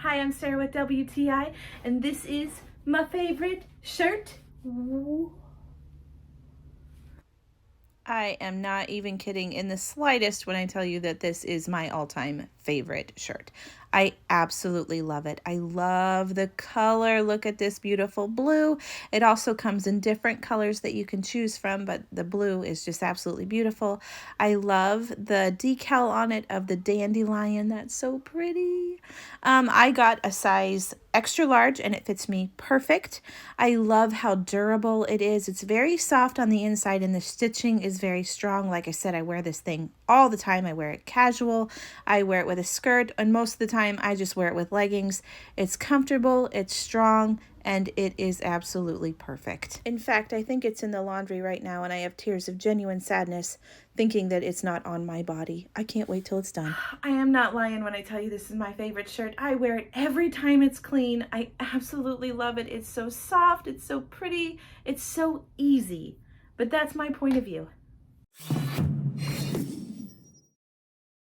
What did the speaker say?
Hi, I'm Sarah with WTI, and this is my favorite shirt. I am not even kidding in the slightest when I tell you that this is my all-time favorite shirt. I absolutely love it. I love the color. Look at this beautiful blue. It also comes in different colors that you can choose from, but the blue is just absolutely beautiful. I love the decal on it of the dandelion. That's so pretty. I got a size extra large and it fits me perfect. I love how durable it is. It's very soft on the inside and the stitching is very strong. Like I said, I wear this thing all the time. I wear it casual. I wear it with a skirt, and most of the time I just wear it with leggings. It's comfortable, it's strong, and it is absolutely perfect. In fact, I think it's in the laundry right now and I have tears of genuine sadness thinking that it's not on my body. I can't wait till it's done. I am not lying when I tell you this is my favorite shirt. I wear it every time it's clean. I absolutely love it. It's so soft, it's so pretty, it's so easy. But that's my point of view.